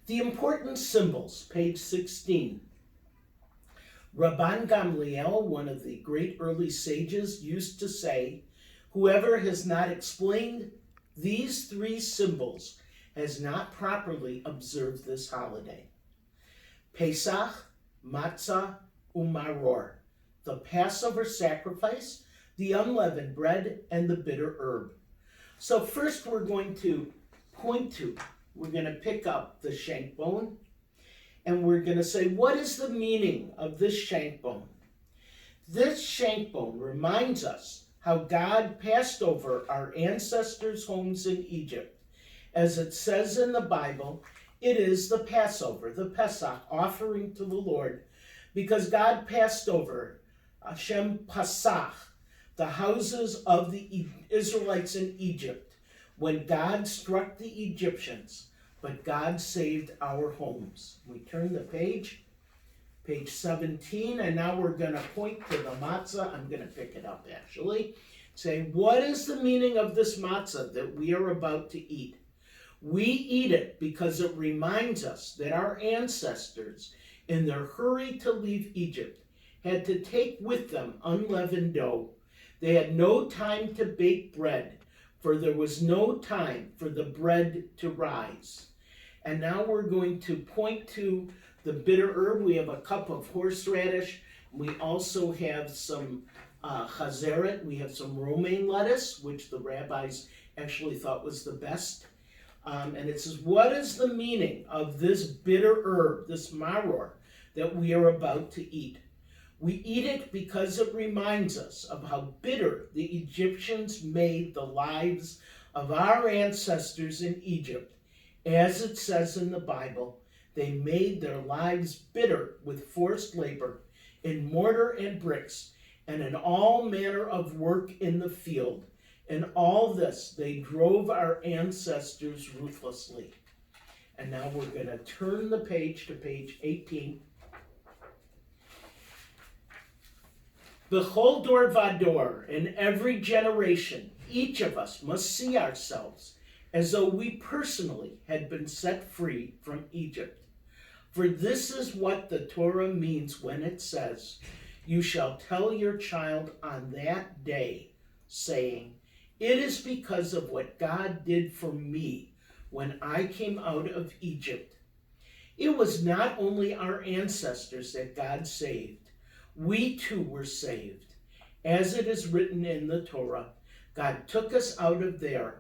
The important symbols, page 16. Rabban Gamliel, one of the great early sages, used to say, whoever has not explained these three symbols has not properly observed this holiday. Pesach, Matzah, Marwar, the Passover sacrifice, the unleavened bread, and the bitter herb. So first we're going to pick up the shank bone, and we're going to say, what is the meaning of this shank bone? This shank bone reminds us how God passed over our ancestors' homes in Egypt. As it says in the Bible, it is the Passover, the Pesach, offering to the Lord, because God passed over, Hashem Pasach, the houses of the Israelites in Egypt, when God struck the Egyptians, but God saved our homes. We turn the page 17, and now we're going to point to the matzah. I'm going to pick it up, actually. Say, what is the meaning of this matzah that we are about to eat? We eat it because it reminds us that our ancestors, in their hurry to leave Egypt, had to take with them unleavened dough. They had no time to bake bread, for there was no time for the bread to rise. And now we're going to point to the bitter herb. We have a cup of horseradish. We also have some chazeret. We have some romaine lettuce, which the rabbis actually thought was the best. And it says, what is the meaning of this bitter herb, this marwar, that we are about to eat? We eat it because it reminds us of how bitter the Egyptians made the lives of our ancestors in Egypt. As it says in the Bible, they made their lives bitter with forced labor in mortar and bricks and in all manner of work in the field. In all this, they drove our ancestors ruthlessly. And now we're going to turn the page to page 18. B'chol dor vador, in every generation, each of us must see ourselves as though we personally had been set free from Egypt. For this is what the Torah means when it says, you shall tell your child on that day, saying, it is because of what God did for me when I came out of Egypt. It was not only our ancestors that God saved. We too were saved. As it is written in the Torah, God took us out of there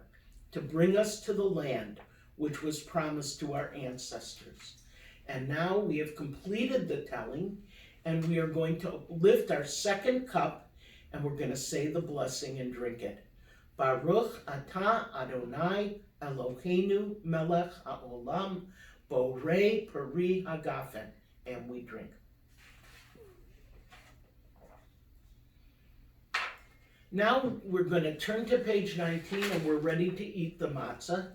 to bring us to the land which was promised to our ancestors. And now we have completed the telling, and we are going to lift our second cup, and we're going to say the blessing and drink it. Baruch atah Adonai Eloheinu melech haolam borei peri hagafen. And we drink. Now we're going to turn to page 19, and we're ready to eat the matzah.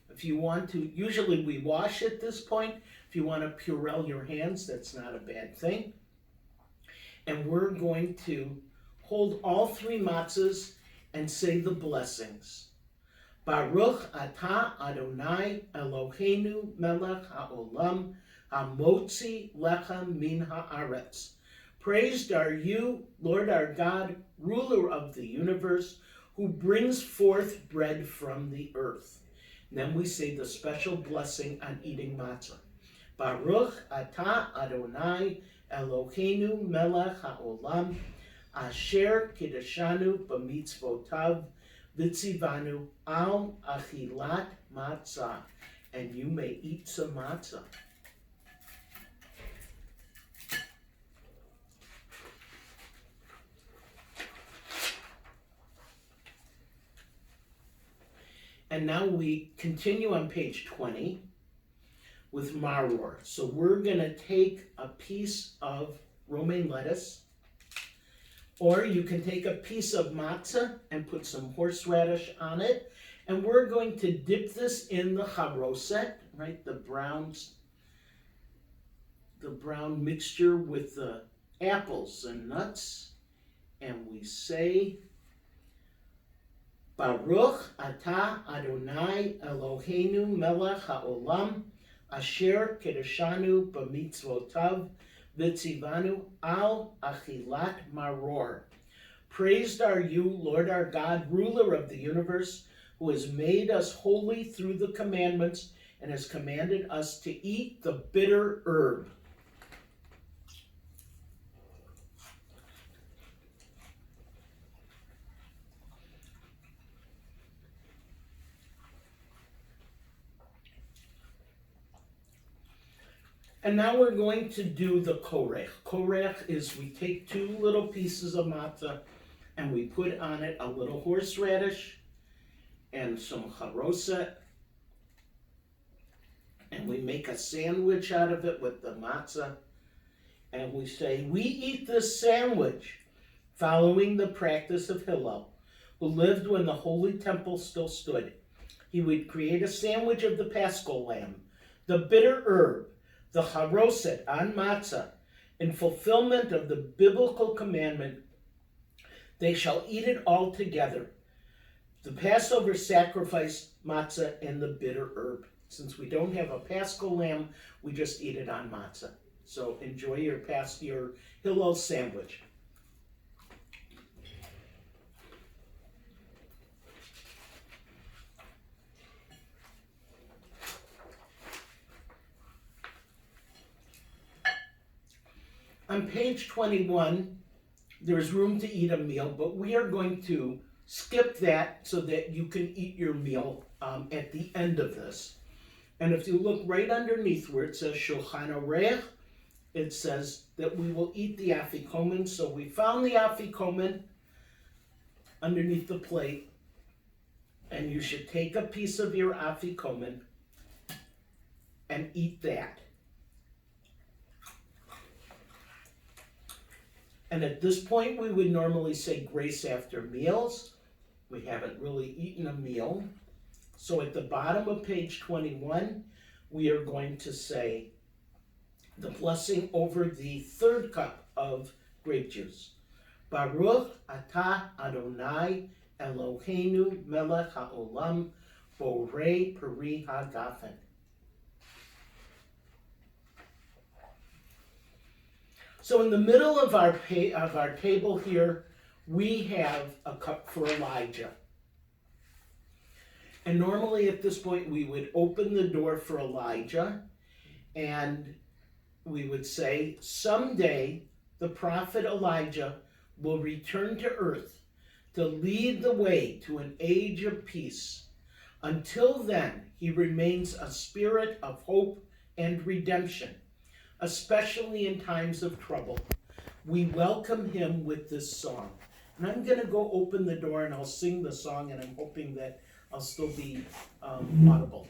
If you want to, usually we wash at this point. If you want to purell your hands, that's not a bad thing. And we're going to hold all three matzahs and say the blessings. Baruch atah Adonai Eloheinu melech haolam hamotzi lecha min haaretz. Praised are you, Lord our God, ruler of the universe, who brings forth bread from the earth. And then we say the special blessing on eating matzah. Baruch atah Adonai Eloheinu melech haolam asher kiddushanu b'mitzvotav v'tzivanu al achilat matzah. And you may eat some matzah. And now we continue on page 20 with Marwar. So we're going to take a piece of romaine lettuce, or you can take a piece of matzah and put some horseradish on it. And we're going to dip this in the charoset, right? The brown mixture with the apples and nuts. And we say, Baruch atah Adonai Eloheinu melech haolam Asher Kedeshanu B'mitzvotav V'tzivanu Al Achilat Marwar. Praised are you, Lord our God, ruler of the universe, who has made us holy through the commandments and has commanded us to eat the bitter herb. And now we're going to do the korech. Korech is we take 2 little pieces of matzah and we put on it a little horseradish and some charoset, and we make a sandwich out of it with the matzah, and we say, we eat this sandwich following the practice of Hillel, who lived when the holy temple still stood. He would create a sandwich of the paschal lamb, the bitter herb, the charoset on matzah, in fulfillment of the biblical commandment, they shall eat it all together. The Passover sacrifice, matzah, and the bitter herb. Since we don't have a paschal lamb, we just eat it on matzah. So enjoy your Hillel sandwich. On page 21, there's room to eat a meal, but we are going to skip that so that you can eat your meal at the end of this. And if you look right underneath where it says Shohana Ray, it says that we will eat the Afikomen. So we found the Afikomen underneath the plate, and you should take a piece of your Afikomen and eat that. And at this point, we would normally say grace after meals. We haven't really eaten a meal. So at the bottom of page 21, we are going to say the blessing over the 3rd cup of grape juice. Baruch atah Adonai Eloheinu melech haolam borei peri hagafen. So in the middle of our table here, we have a cup for Elijah. And normally at this point, we would open the door for Elijah, and we would say, someday the prophet Elijah will return to earth to lead the way to an age of peace. Until then, he remains a spirit of hope and redemption, especially in times of trouble. We welcome him with this song. And I'm going to go open the door and I'll sing the song, and I'm hoping that I'll still be audible.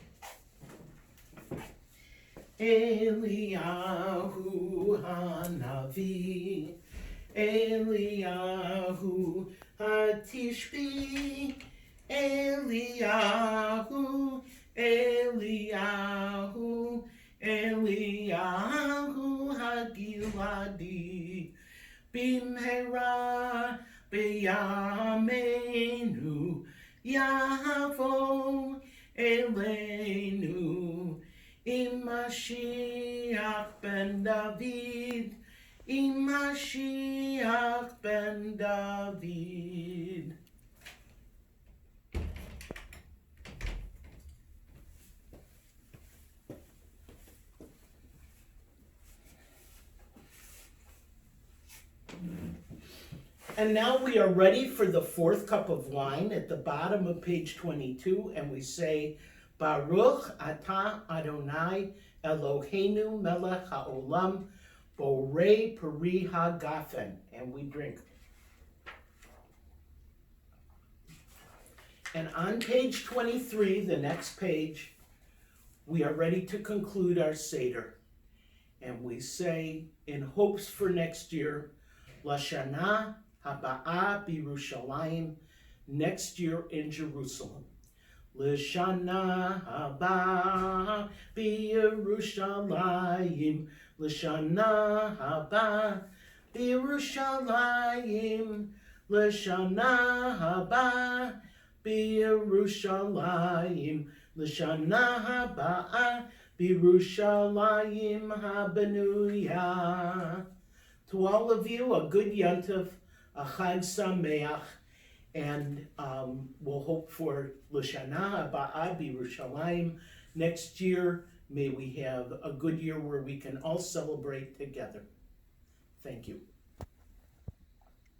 Eliyahu Hanavi, Eliyahu Hatishbi, Eliyahu, Eliyahu, Eliyahu Hagiladi, Bimhera Beyamenu, Yavo Elenu, Imashiach ben David, Imashiach ben David. And now we are ready for the 4th cup of wine at the bottom of page 22, and we say, Baruch atah Adonai Eloheinu melech haolam borei peri hagafen, and we drink. And on page 23, the next page, we are ready to conclude our Seder. And we say, in hopes for next year, Lashana Haba'ah B'Yerushalayim, next year in Jerusalem. L'shana haba b'Yerushalayim, l'shana haba b'Yerushalayim, l'shana haba b'Yerushalayim, l'shana haba Birushalayim habenuya. To all of you, a good Yontif, a Chag Sameach, and we'll hope for L'Shana Haba Birushalayim next year. May we have a good year where we can all celebrate together. Thank you.